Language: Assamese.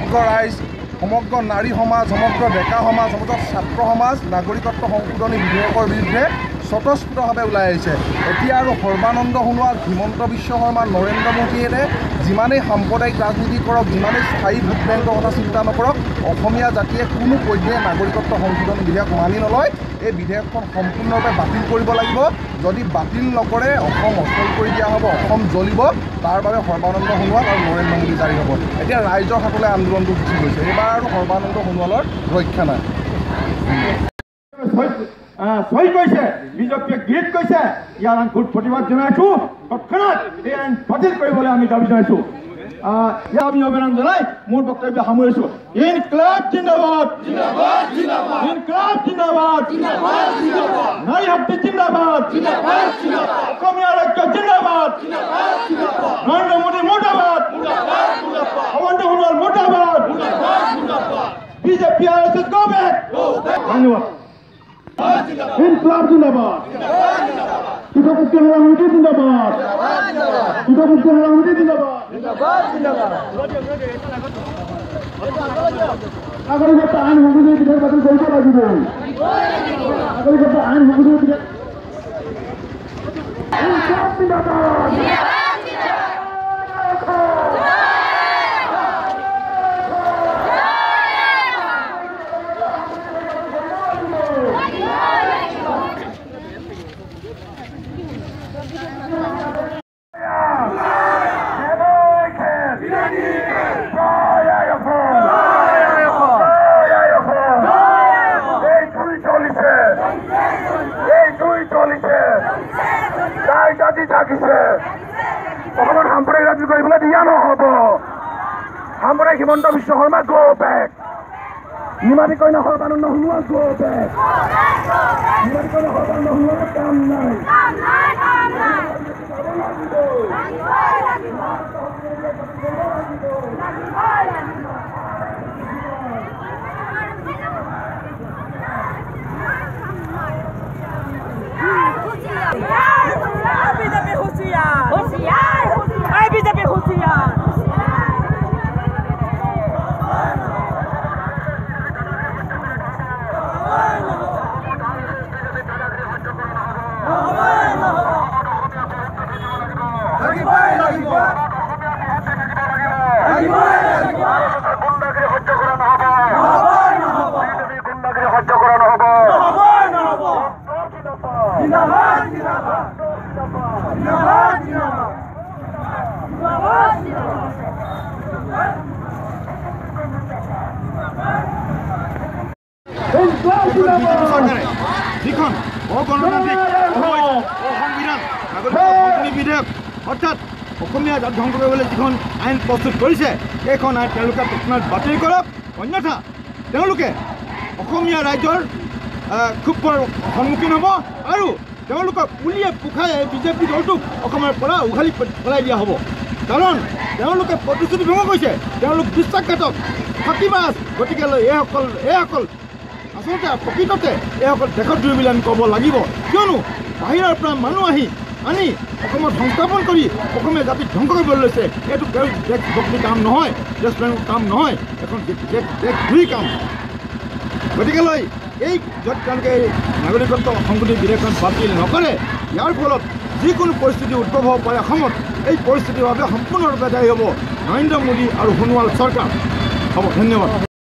সমগ্ৰ ৰাইজ, সমগ্ৰ নাৰী সমাজ, সমগ্ৰ ডেকা সমাজ, সমগ্ৰ ছাত্ৰ সমাজ নাগৰিকত্ব সংশোধনী বিধেয়কৰ বিৰুদ্ধে স্বতঃস্ফূৰ্তভাৱে ওলাই আহিছে। এতিয়া আৰু সৰ্বানন্দ সোণোৱাল, হিমন্ত বিশ্ব শৰ্মা, নৰেন্দ্ৰ মোদীয়ে যিমানেই সাম্প্ৰদায়িক ৰাজনীতি কৰক, যিমানেই স্থায়ী ভোট বেংকৰ কথা চিন্তা নকৰক, অসমীয়া জাতিয়ে কোনো পৰ্যায়ে নাগৰিকত্ব সংশোধনী বিধেয়ক মানি নলয়। এই বিধেয়কখন সম্পূৰ্ণৰূপে বাতিল কৰিব লাগিব। যদি বাতিল নকৰে অসম অচল কৰি দিয়া হ'ব, অসম জ্বলিব। তাৰ বাবে সৰ্বানন্দ সোণোৱাল আৰু নৰেন্দ্ৰ মোদী জাৰি হ'ব। এতিয়া ৰাইজৰ হাতলৈ আন্দোলনটো গুচি গৈছে। এইবাৰ আৰু সৰ্বানন্দ সোণোৱালৰ ৰক্ষা নাই। সহি কৈছে, বিজেপিয়ে গীত কৈছে, ইয়াৰ আমি প্ৰতিবাদ জনাইছোঁ। তৎক্ষণাত এই আইন বাতিল কৰিবলৈ আমি দাবী জনাইছোঁ। ইয়াৰ আমি অভিনন্দন জনাই মোৰ বক্তব্য সামৰিছোঁ। ইনকলাব জিন্দাবাদ, ইনকলাব জিন্দাবাদ, নাৰী শক্তি জিন্দাবাদ, অসমীয়া ৰাজ্য জিন্দাবাদ, নৰেন্দ্ৰ মোদী মুৰ্দাবাদ, সৰ্বানন্দ সোণোৱাল মুৰ্দাবাদ, বিজেপি RSS go back। ধন্যবাদ। ইনকলাব জিন্দাবাদ, কৃষক সমিতি জিন্দাবাদ, কৃষক সমিতি জিন্দাবাদ, নাগৰিকত্ব আইন সংশোধনী বিধেয়ক বাতিল কৰিব লাগিব। নাগৰিকত্ব আইন সংশোধনী বিধেয়ক ইনকলাব জিন্দাবাদ। অসমত সাম্প্ৰদায়িক ৰাজনীতি কৰিবলৈ দিয়া নহ'ব। সাম্প্ৰদায়িক হিমন্ত বিশ্ব শৰ্মা go back, নিমাতী কন্যা সৰ্বানন্দ সোণোৱাল go back, নিমাতী কন্যা সৰ্বানন্দ সোণোৱালৰ কাম নাই। যিখন অগণতান্ত্ৰিক সংবিধান নাগৰিকত্ব বিধেয়ক অৰ্থাৎ অসমীয়া জাতি ধ্বংস কৰিবলৈ যিখন আইন প্ৰস্তুত কৰিছে, সেইখন আইন তেওঁলোকে তৎক্ষণাত বাতিল কৰক। অন্যথা তেওঁলোকে অসমীয়া ৰাইজৰ ক্ষোভৰ সন্মুখীন হ'ব আৰু তেওঁলোকক উলিয়াই পোখাই বিজেপি দলটোক অসমৰ পৰা উঘালি পেলাই দিয়া হ'ব। কাৰণ তেওঁলোকে প্ৰতিশ্ৰুতি ভংগ কৰিছে, তেওঁলোক বিশ্বাসঘাতক, ফাঁকিবাজ। গতিকেলৈ এইসকল আচলতে প্ৰকৃততে এইসকল দেশত দুই বুলি আমি ক'ব লাগিব। কিয়নো বাহিৰৰ পৰা মানুহ আনি অসমত সংস্থাপন কৰি অসমীয়া জাতিক ধ্বংস কৰিবলৈ লৈছে। এইটো দেশভক্তি কাম নহয়, দেশপ্ৰেমৰ কাম নহয়, এখন দেশদ্ৰোহী কাম। গতিকেলৈ এই য'ত তেওঁলোকে নাগৰিকত্ব সংশোধনী বিধেয়কখন বাতিল নকৰে, ইয়াৰ ফলত যিকোনো পৰিস্থিতি উদ্ভৱ হ'ব পাৰে অসমত। এই পৰিস্থিতিৰ বাবে সম্পূৰ্ণৰূপে দায়ী হ'ব নৰেন্দ্ৰ মোদী আৰু সোণোৱাল চৰকাৰ হ'ব। ধন্যবাদ।